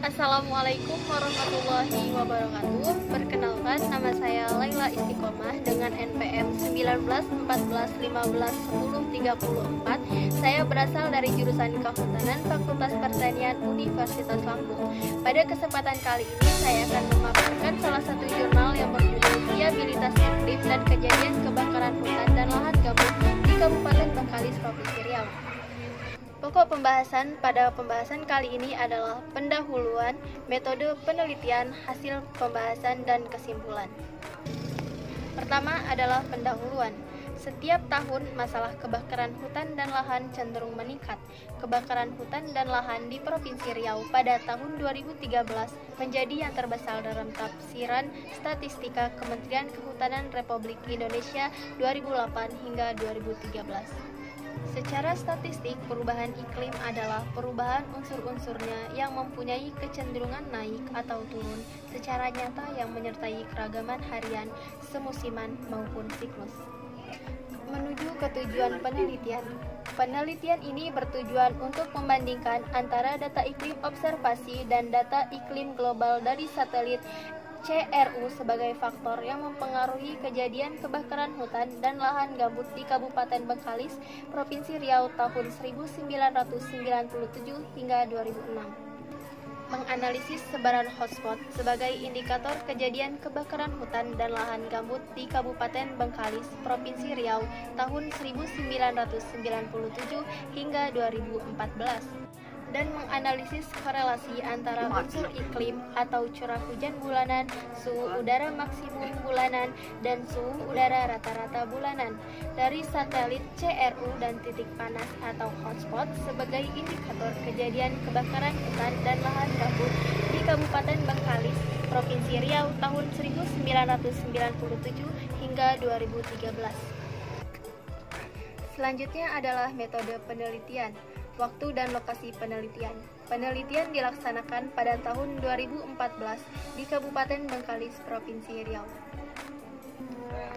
Assalamualaikum warahmatullahi wabarakatuh. Perkenalkan, nama saya Laila Istiqomah dengan NPM 1914151034. Saya berasal dari jurusan Kehutanan Fakultas Pertanian Universitas Lampung. Pada kesempatan kali ini saya akan memaparkan salah satu jurnal yang berjudul Viabilitas Iklim dan Kejadian Kebakaran Hutan dan Lahan Gambut di Kabupaten Bengkalis, Provinsi Riau. Pokok pembahasan pada pembahasan kali ini adalah pendahuluan, metode penelitian, hasil pembahasan, dan kesimpulan. Pertama adalah pendahuluan. Setiap tahun masalah kebakaran hutan dan lahan cenderung meningkat. Kebakaran hutan dan lahan di Provinsi Riau pada tahun 2013 menjadi yang terbesar dalam tafsiran statistika Kementerian Kehutanan Republik Indonesia 2008 hingga 2013. Secara statistik, perubahan iklim adalah perubahan unsur-unsurnya yang mempunyai kecenderungan naik atau turun secara nyata yang menyertai keragaman harian, semusiman, maupun siklus. Menuju ke tujuan penelitian. Penelitian ini bertujuan untuk membandingkan antara data iklim observasi dan data iklim global dari satelit CRU sebagai faktor yang mempengaruhi kejadian kebakaran hutan dan lahan gambut di Kabupaten Bengkalis, Provinsi Riau tahun 1997 hingga 2006. Menganalisis sebaran hotspot sebagai indikator kejadian kebakaran hutan dan lahan gambut di Kabupaten Bengkalis, Provinsi Riau tahun 1997 hingga 2014. Dan menganalisis korelasi antara unsur iklim atau curah hujan bulanan, suhu udara maksimum bulanan, dan suhu udara rata-rata bulanan dari satelit CRU dan titik panas atau hotspot sebagai indikator kejadian kebakaran hutan dan lahan gambut di Kabupaten Bengkalis, Provinsi Riau tahun 1997 hingga 2013. Selanjutnya adalah metode penelitian. Waktu dan lokasi penelitian. Penelitian dilaksanakan pada tahun 2014 di Kabupaten Bengkalis, Provinsi Riau.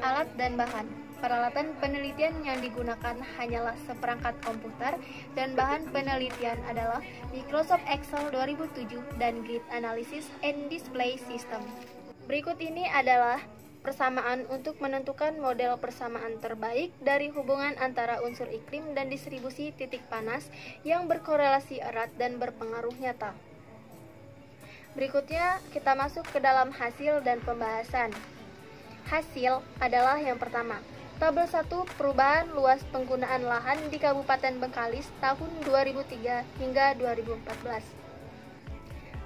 Alat dan bahan. Peralatan penelitian yang digunakan hanyalah seperangkat komputer dan bahan penelitian adalah Microsoft Excel 2007 dan Grid Analysis and Display System. Berikut ini adalah persamaan untuk menentukan model persamaan terbaik dari hubungan antara unsur iklim dan distribusi titik panas yang berkorelasi erat dan berpengaruh nyata. Berikutnya kita masuk ke dalam hasil dan pembahasan. Hasil adalah yang pertama, tabel 1 perubahan luas penggunaan lahan di Kabupaten Bengkalis tahun 2003 hingga 2014.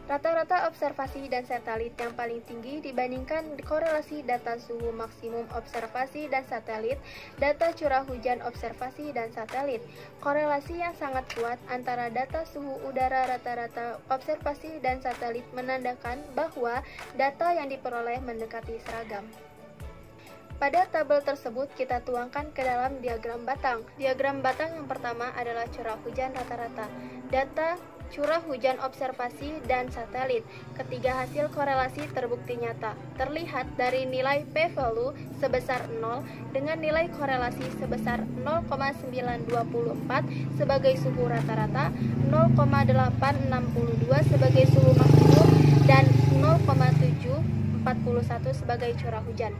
Rata-rata observasi dan satelit yang paling tinggi dibandingkan korelasi data suhu maksimum observasi dan satelit, data curah hujan observasi dan satelit. Korelasi yang sangat kuat antara data suhu udara rata-rata observasi dan satelit menandakan bahwa data yang diperoleh mendekati seragam. Pada tabel tersebut kita tuangkan ke dalam diagram batang. Diagram batang yang pertama adalah curah hujan rata-rata. Data curah hujan observasi dan satelit. Ketiga hasil korelasi terbukti nyata. Terlihat dari nilai p-value sebesar 0 dengan nilai korelasi sebesar 0,924 sebagai suhu rata-rata, 0,862 sebagai suhu maksimum, dan 0,741 sebagai curah hujan.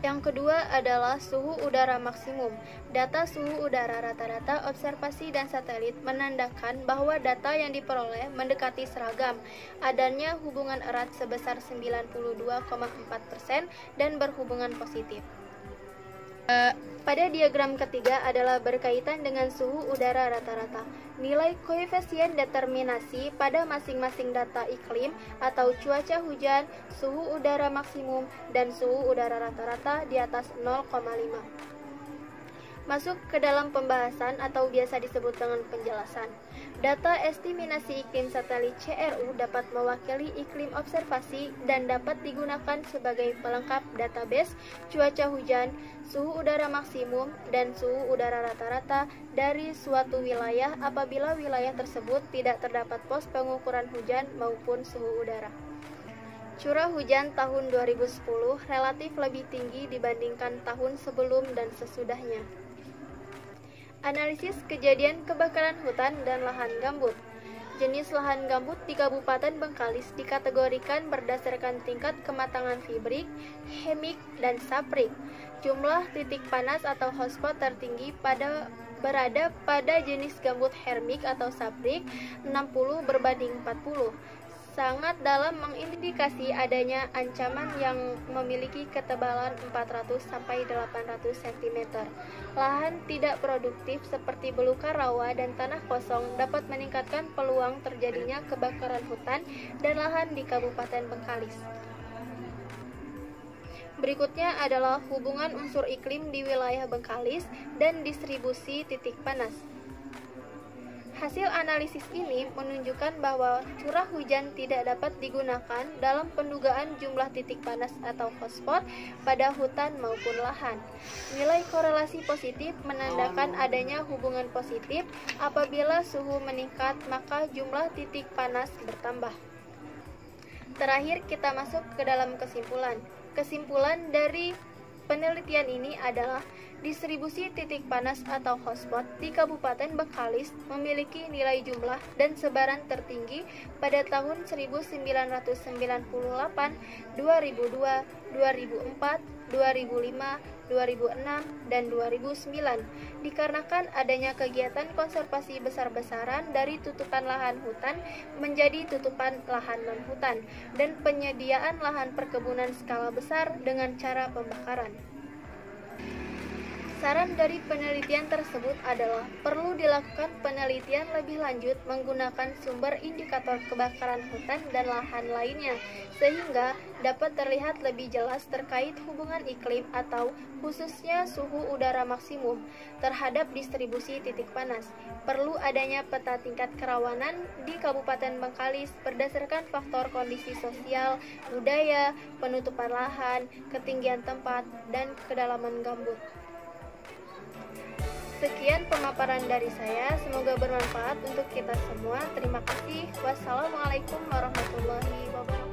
Yang kedua adalah suhu udara maksimum. Data suhu udara rata-rata observasi dan satelit menandakan bahwa data yang diperoleh mendekati seragam. Adanya hubungan erat sebesar 92,4% dan berhubungan positif. Pada diagram ketiga adalah berkaitan dengan suhu udara rata-rata. Nilai koefisien determinasi pada masing-masing data iklim atau cuaca hujan, suhu udara maksimum, dan suhu udara rata-rata di atas 0,5. Masuk ke dalam pembahasan atau biasa disebut dengan penjelasan. Data estimasi iklim satelit CRU dapat mewakili iklim observasi dan dapat digunakan sebagai pelengkap database cuaca hujan, suhu udara maksimum, dan suhu udara rata-rata dari suatu wilayah apabila wilayah tersebut tidak terdapat pos pengukuran hujan maupun suhu udara. Curah hujan tahun 2010 relatif lebih tinggi dibandingkan tahun sebelum dan sesudahnya. Analisis kejadian kebakaran hutan dan lahan gambut. Jenis lahan gambut di Kabupaten Bengkalis dikategorikan berdasarkan tingkat kematangan fibrik, hemik, dan saprik. Jumlah titik panas atau hotspot tertinggi berada pada jenis gambut hermik atau saprik 60/40. Sangat dalam mengindikasi adanya ancaman yang memiliki ketebalan 400-800 cm. Lahan tidak produktif seperti belukar rawa dan tanah kosong dapat meningkatkan peluang terjadinya kebakaran hutan dan lahan di Kabupaten Bengkalis. Berikutnya adalah hubungan unsur iklim di wilayah Bengkalis dan distribusi titik panas. Hasil analisis ini menunjukkan bahwa curah hujan tidak dapat digunakan dalam pendugaan jumlah titik panas atau hotspot pada hutan maupun lahan. Nilai korelasi positif menandakan adanya hubungan positif apabila suhu meningkat, maka jumlah titik panas bertambah. Terakhir, kita masuk ke dalam kesimpulan. Kesimpulan dari penelitian ini adalah distribusi titik panas atau hotspot di Kabupaten Bengkalis memiliki nilai jumlah dan sebaran tertinggi pada tahun 1998, 2002, 2004, 2005, 2006, dan 2009 dikarenakan adanya kegiatan konservasi besar-besaran dari tutupan lahan hutan menjadi tutupan lahan non-hutan dan penyediaan lahan perkebunan skala besar dengan cara pembakaran. Saran dari penelitian tersebut adalah perlu dilakukan penelitian lebih lanjut menggunakan sumber indikator kebakaran hutan dan lahan lainnya, sehingga dapat terlihat lebih jelas terkait hubungan iklim atau khususnya suhu udara maksimum terhadap distribusi titik panas. Perlu adanya peta tingkat kerawanan di Kabupaten Bengkalis berdasarkan faktor kondisi sosial, budaya, penutupan lahan, ketinggian tempat, dan kedalaman gambut. Sekian pemaparan dari saya, semoga bermanfaat untuk kita semua. Terima kasih. Wassalamualaikum warahmatullahi wabarakatuh.